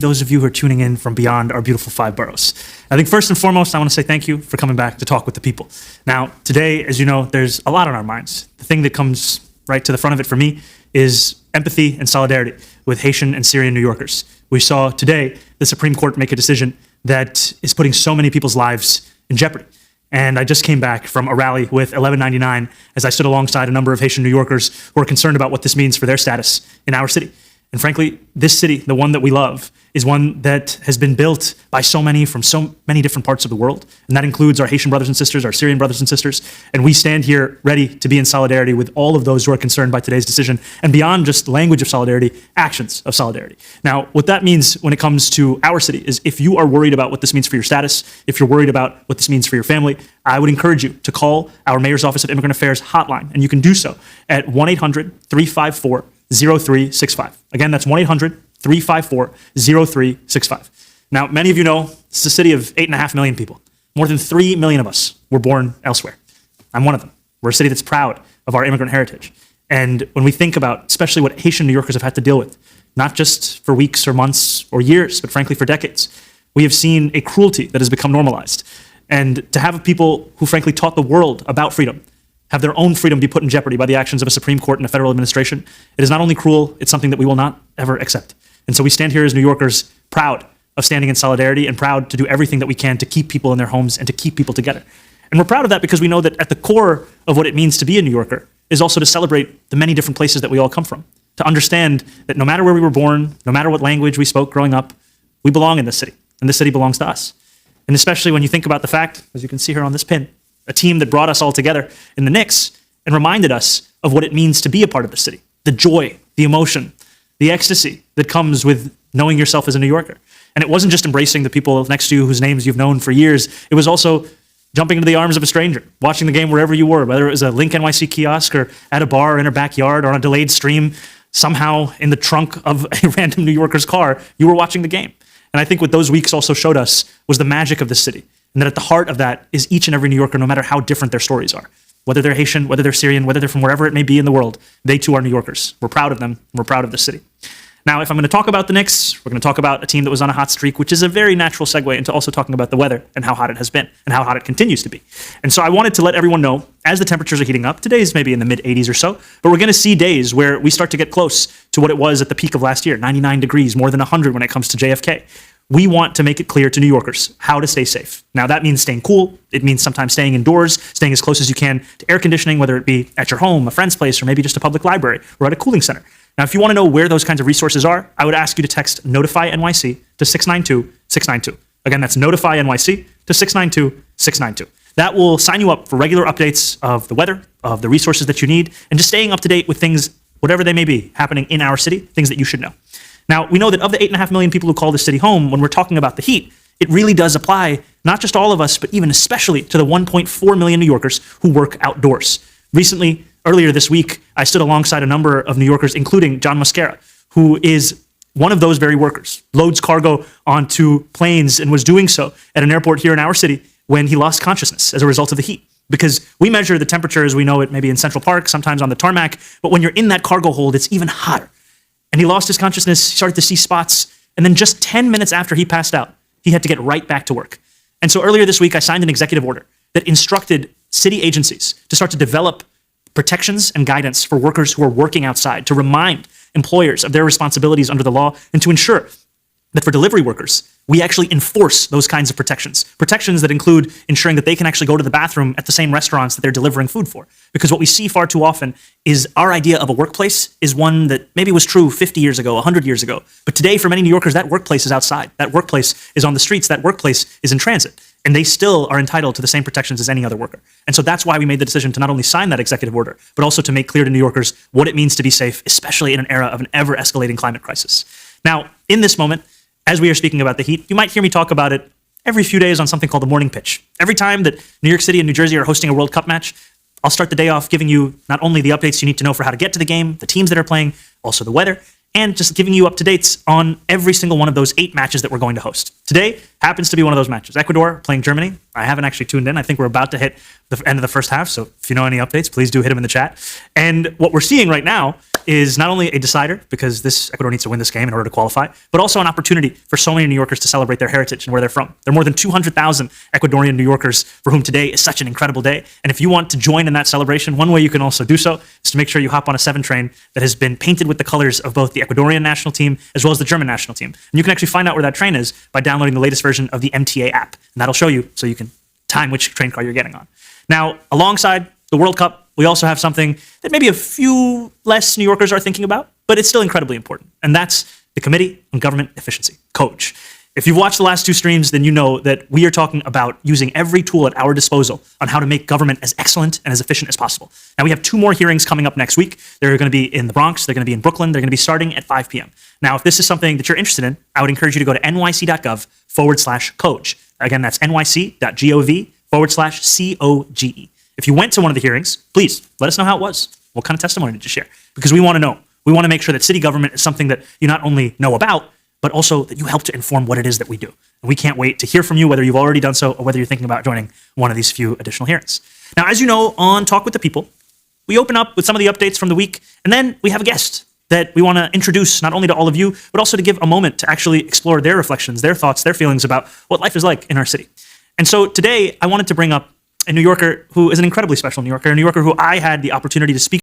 those of you who are tuning in from beyond our beautiful 5 boroughs. I think first and foremost, I want to say thank you for coming back to talk with the people. Now, today, as you know, there's a lot on our minds. The thing that comes right to the front of it for me is empathy and solidarity with Haitian and Syrian New Yorkers. We saw today the Supreme Court make a decision that is putting so many people's lives in jeopardy. And I just came back from a rally with 1199 as I stood alongside a number of Haitian New Yorkers who are concerned about what this means for their status in our city. And frankly, this city, the one that we love, is one that has been built by so many from so many different parts of the world. And that includes our Haitian brothers and sisters, our Syrian brothers and sisters. And we stand here ready to be in solidarity with all of those who are concerned by today's decision. And beyond just language of solidarity, actions of solidarity. Now, what that means when it comes to our city is if you are worried about what this means for your status, if you're worried about what this means for your family, I would encourage you to call our Mayor's Office of Immigrant Affairs hotline. And you can do so at 1-800-354-0365. Again, that's 1-800-354-0365. Now, many of you know this is a city of 8.5 million people. More than 3 million of us were born elsewhere. I'm one of them. We're a city that's proud of our immigrant heritage. And when we think about especially what Haitian New Yorkers have had to deal with, not just for weeks or months or years, but frankly for decades, we have seen a cruelty that has become normalized. And to have people who frankly taught the world about freedom have their own freedom be put in jeopardy by the actions of a Supreme Court and a federal administration, it is not only cruel, it's something that we will not ever accept. And so we stand here as New Yorkers proud of standing in solidarity and proud to do everything that we can to keep people in their homes and to keep people together. And we're proud of that because we know that at the core of what it means to be a New Yorker is also to celebrate the many different places that we all come from, to understand that no matter where we were born, no matter what language we spoke growing up, we belong in this city, and this city belongs to us. And especially when you think about the fact, as you can see here on this pin, a team that brought us all together in the Knicks and reminded us of what it means to be a part of the city, the joy, the emotion, the ecstasy that comes with knowing yourself as a New Yorker. And it wasn't just embracing the people next to you whose names you've known for years. It was also jumping into the arms of a stranger, watching the game wherever you were, whether it was a Link NYC kiosk or at a bar in a backyard or on a delayed stream, somehow in the trunk of a random New Yorker's car, you were watching the game. And I think what those weeks also showed us was the magic of the city. And that at the heart of that is each and every New Yorker, no matter how different their stories are. Whether they're Haitian, whether they're Syrian, whether they're from wherever it may be in the world, they too are New Yorkers. We're proud of them, and we're proud of the city. Now, if I'm going to talk about the Knicks, we're going to talk about a team that was on a hot streak, which is a very natural segue into also talking about the weather and how hot it has been and how hot it continues to be. And so I wanted to let everyone know, as the temperatures are heating up, today's maybe in the mid-80s or so, but we're going to see days where we start to get close to what it was at the peak of last year, 99 degrees, more than 100 when it comes to JFK. We want to make it clear to New Yorkers how to stay safe. Now, that means staying cool. It means sometimes staying indoors, staying as close as you can to air conditioning, whether it be at your home, a friend's place, or maybe just a public library or at a cooling center. Now, if you want to know where those kinds of resources are, I would ask you to text Notify NYC to 692-692. Again, that's Notify NYC to 692-692. That will sign you up for regular updates of the weather, of the resources that you need, and just staying up to date with things, whatever they may be, happening in our city, things that you should know. Now, we know that of the 8.5 million people who call this city home, when we're talking about the heat, it really does apply, not just all of us, but even especially to the 1.4 million New Yorkers who work outdoors. Recently, earlier this week, I stood alongside a number of New Yorkers, including John Mosquera, who is one of those very workers, loads cargo onto planes and was doing so at an airport here in our city when he lost consciousness as a result of the heat. Because we measure the temperature as we know it maybe in Central Park, sometimes on the tarmac, but when you're in that cargo hold, it's even hotter. And he lost his consciousness, he started to see spots, and then just 10 minutes after he passed out, he had to get right back to work. And so earlier this week, I signed an executive order that instructed city agencies to start to develop protections and guidance for workers who are working outside, to remind employers of their responsibilities under the law, and to ensure that for delivery workers, we actually enforce those kinds of protections. Protections that include ensuring that they can actually go to the bathroom at the same restaurants that they're delivering food for. Because what we see far too often is our idea of a workplace is one that maybe was true 50 years ago, 100 years ago. But today, for many New Yorkers, that workplace is outside. That workplace is on the streets. That workplace is in transit. And they still are entitled to the same protections as any other worker. And so that's why we made the decision to not only sign that executive order, but also to make clear to New Yorkers what it means to be safe, especially in an era of an ever-escalating climate crisis. Now, in this moment, as we are speaking about the heat, you might hear me talk about it every few days on something called the morning pitch. Every time that New York City and New Jersey are hosting a World Cup match, I'll start the day off giving you not only the updates you need to know for how to get to the game, the teams that are playing, also the weather, and just giving you up-to-dates on every single one of those 8 matches that we're going to host. Today happens to be one of those matches. Ecuador playing Germany. I haven't actually tuned in. I think we're about to hit the end of the first half, so if you know any updates, please do hit them in the chat. And what we're seeing right now is not only a decider, because Ecuador needs to win this game in order to qualify, but also an opportunity for so many New Yorkers to celebrate their heritage and where they're from. There are more than 200,000 Ecuadorian New Yorkers for whom today is such an incredible day. And if you want to join in that celebration, one way you can also do so is to make sure you hop on a 7 train that has been painted with the colors of both the Ecuadorian national team as well as the German national team. And you can actually find out where that train is by downloading the latest version of the MTA app. And that'll show you so you can time which train car you're getting on. Now, alongside the World Cup, we also have something that maybe a few less New Yorkers are thinking about, but it's still incredibly important. And that's the Committee on Government Efficiency, COGE. If you've watched the last 2 streams, then you know that we are talking about using every tool at our disposal on how to make government as excellent and as efficient as possible. Now, we have 2 more hearings coming up next week. They're going to be in the Bronx. They're going to be in Brooklyn. They're going to be starting at 5 p.m. Now, if this is something that you're interested in, I would encourage you to go to nyc.gov/COGE. Again, that's nyc.gov/COGE. If you went to one of the hearings, please let us know how it was. What kind of testimony did you share? Because we want to know. We want to make sure that city government is something that you not only know about, but also that you help to inform what it is that we do. And we can't wait to hear from you, whether you've already done so or whether you're thinking about joining one of these few additional hearings. Now, as you know, on Talk with the People, we open up with some of the updates from the week, and then we have a guest that we want to introduce not only to all of you, but also to give a moment to actually explore their reflections, their thoughts, their feelings about what life is like in our city. And so today, I wanted to bring up a New Yorker who is an incredibly special New Yorker, a New Yorker who I had the opportunity to speak